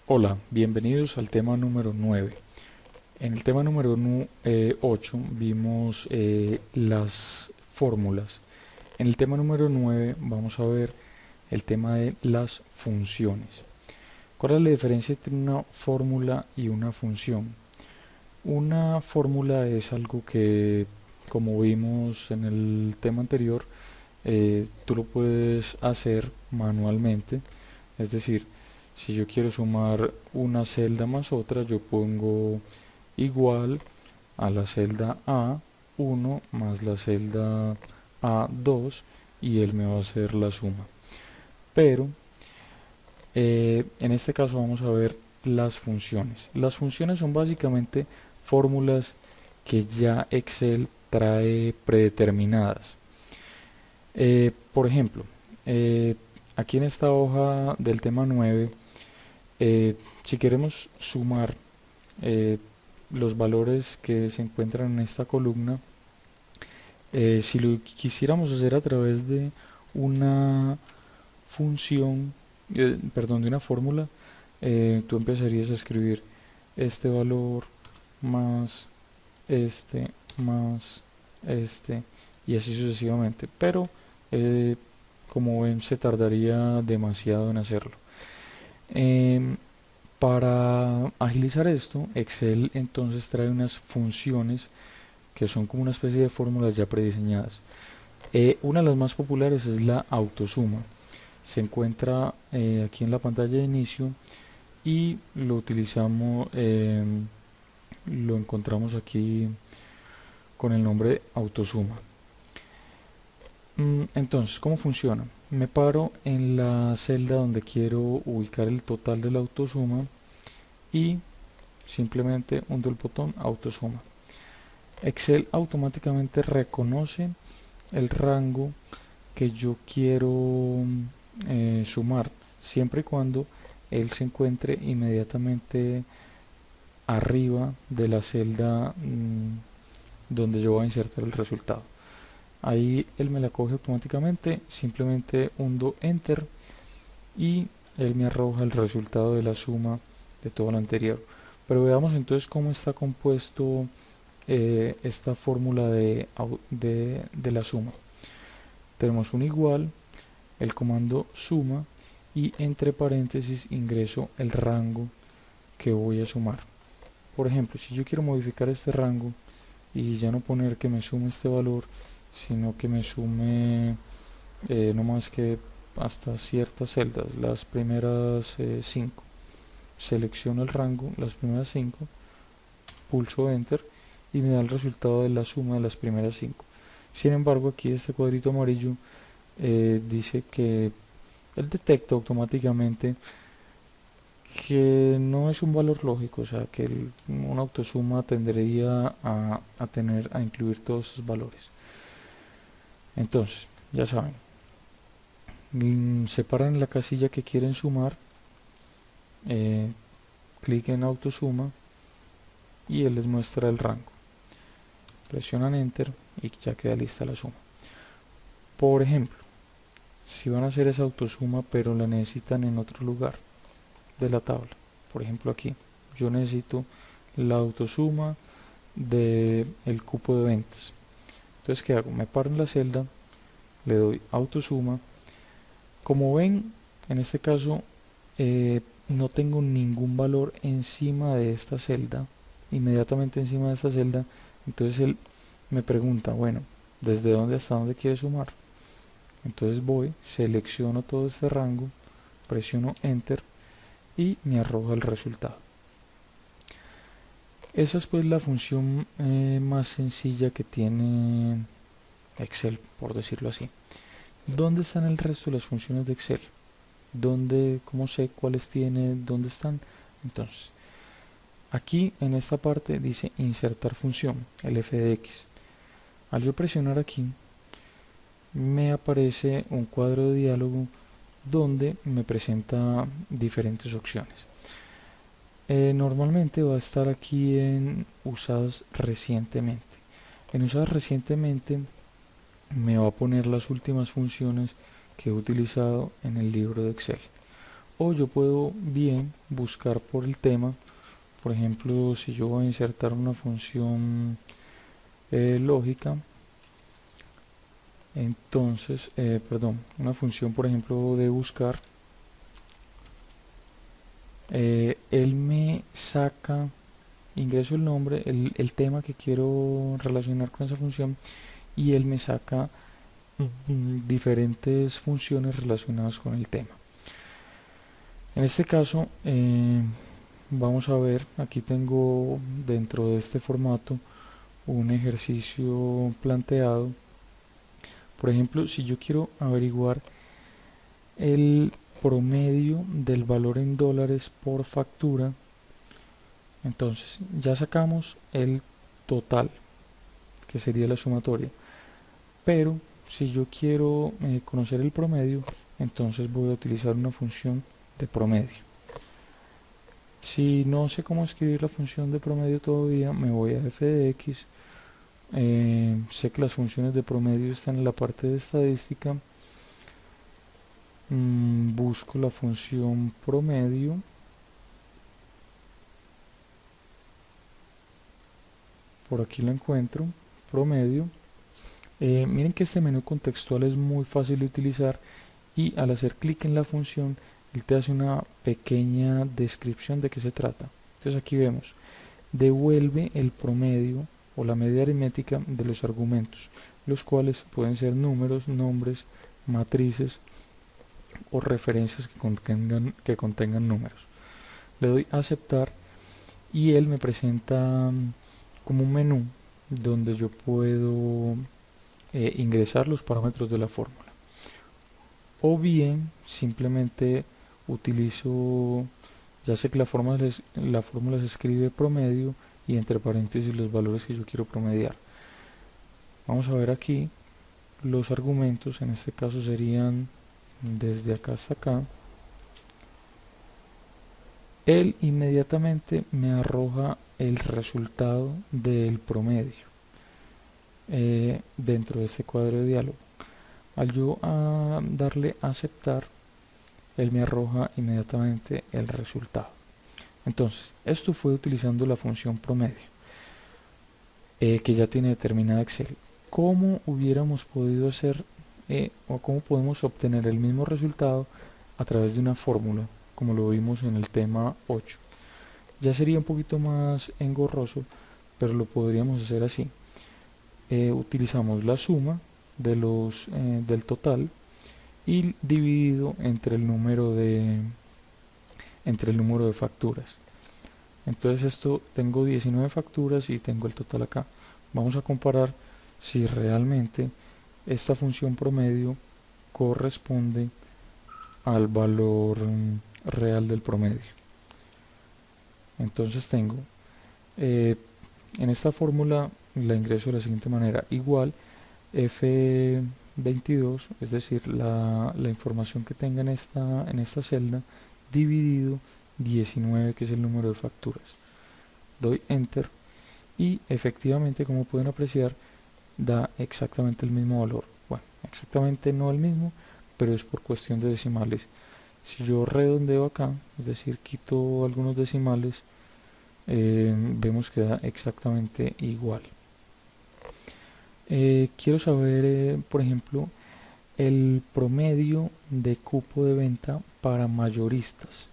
Hola, bienvenidos al tema número 9. En el tema número 8 vimos las fórmulas. En el tema número 9 vamos a ver el tema de las funciones. ¿Cuál es la diferencia entre una fórmula y una función? Una fórmula es algo que, como vimos en el tema anterior, tú lo puedes hacer manualmente. Es decir, si yo quiero sumar una celda más otra, yo pongo igual a la celda A1 más la celda A2 y él me va a hacer la suma. Pero en este caso vamos a ver las funciones. Las funciones son básicamente fórmulas que ya Excel trae predeterminadas. Por ejemplo, eh, aquí en esta hoja del tema 9, si queremos sumar eh, los valores que se encuentran en esta columna, si lo quisiéramos hacer a través de una función, perdón, de una fórmula, tú empezarías a escribir este valor más más este y así sucesivamente. Pero eh, como ven se tardaría demasiado en hacerlo. Em, para agilizar esto, Excel entonces trae unas funciones que son como una especie de fórmulas ya prediseñadas. Una de las más populares es la autosuma. Se encuentra aquí en la pantalla de inicio y lo utilizamos, lo encontramos aquí con el nombre de autosuma. Entonces, ¿cómo funciona? Me paro en la celda donde quiero ubicar el total de la autosuma y simplemente hundo el botón autosuma. Excel automáticamente reconoce el rango que yo quiero sumar, siempre y cuando él se encuentre inmediatamente arriba de la celda donde yo voy a insertar el resultado. Ahí él me la coge automáticamente, simplemente hundo enter y él me arroja el resultado de la suma de todo lo anterior. Pero veamos entonces cómo está compuesto esta fórmula de la suma. Tenemos un igual, el comando suma y entre paréntesis ingreso el rango que voy a sumar. Por ejemplo, si yo quiero modificar este rango y ya no poner que me sume este valor, sino que me sume no más que hasta ciertas celdas, las primeras 5. Selecciono el rango, las primeras 5, pulso enter y me da el resultado de la suma de las primeras 5. Sin embargo, aquí este cuadrito amarillo dice que él detecta automáticamente que no es un valor lógico, o sea que una autosuma tendría a incluir todos estos valores. Entonces, ya saben, separan la casilla que quieren sumar, eh, clic en autosuma y él les muestra el rango. Presionan enter y ya queda lista la suma. Por ejemplo, si van a hacer esa autosuma pero la necesitan en otro lugar de la tabla, por ejemplo aquí, yo necesito la autosuma del cupo de ventas. Entonces, ¿qué hago? Me paro en la celda, le doy autosuma. Como ven, en este caso no tengo ningún valor encima de esta celda, inmediatamente encima de esta celda. Entonces él me pregunta, bueno, ¿desde dónde hasta dónde quiere sumar? Entonces voy, selecciono todo este rango, presiono enter y me arroja el resultado. Esa es pues la función más sencilla que tiene Excel, por decirlo así. ¿Dónde están el resto de las funciones de Excel? ¿Dónde, cómo sé cuáles tiene, dónde están? Entonces, aquí en esta parte dice insertar función, el f de x. Al yo presionar aquí, me aparece un cuadro de diálogo donde me presenta diferentes opciones. Normalmente va a estar aquí en usadas recientemente. En usadas recientemente me va a poner las últimas funciones que he utilizado en el libro de Excel. O yo puedo bien buscar por el tema. Por ejemplo, si yo voy a insertar una función lógica, entonces, perdón, una función por ejemplo de buscar, él me saca, ingreso el nombre, el tema que quiero relacionar con esa función y él me saca diferentes funciones relacionadas con el tema. En este caso, vamos a ver, aquí tengo dentro de este formato un ejercicio planteado. Por ejemplo, si yo quiero averiguar el promedio del valor en dólares por factura, entonces ya sacamos el total, que sería la sumatoria. Pero si yo quiero conocer el promedio, entonces voy a utilizar una función de promedio. Si no sé cómo escribir la función de promedio todavía, me voy a f de x. Sé que las funciones de promedio están en la parte de estadística. Busco la función promedio. Por aquí la encuentro, promedio. Miren que este menú contextual es muy fácil de utilizar y al hacer clic en la función, él te hace una pequeña descripción de qué se trata. Entonces aquí vemos, devuelve el promedio o la media aritmética de los argumentos, los cuales pueden ser números, nombres, matrices o referencias que contengan números. Le doy a aceptar y él me presenta como un menú donde yo puedo ingresar los parámetros de la fórmula. O bien simplemente utilizo, ya sé que la fórmula se escribe promedio y entre paréntesis los valores que yo quiero promediar. Vamos a ver aquí los argumentos, en este caso serían desde acá hasta acá. Él inmediatamente me arroja el resultado del promedio dentro de este cuadro de diálogo. Al yo darle a aceptar, él me arroja inmediatamente el resultado. Entonces, esto fue utilizando la función promedio, que ya tiene determinada Excel. ¿Cómo hubiéramos podido hacer o cómo podemos obtener el mismo resultado a través de una fórmula, como lo vimos en el tema 8? Ya sería un poquito más engorroso, pero lo podríamos hacer así. Utilizamos la suma de del total y dividido entre el número de facturas. Entonces esto, tengo 19 facturas y tengo el total acá. Vamos a comparar si realmente esta función promedio corresponde al valor real del promedio. Entonces tengo en esta fórmula la ingreso de la siguiente manera: igual F22, es decir, la información que tenga en esta celda, dividido 19, que es el número de facturas. Doy Enter y efectivamente, como pueden apreciar, da exactamente el mismo valor. Bueno, exactamente no el mismo, pero es por cuestión de decimales. Si yo redondeo acá, es decir, quito algunos decimales, vemos que da exactamente igual. Quiero saber, por ejemplo, el promedio de cupo de venta para mayoristas.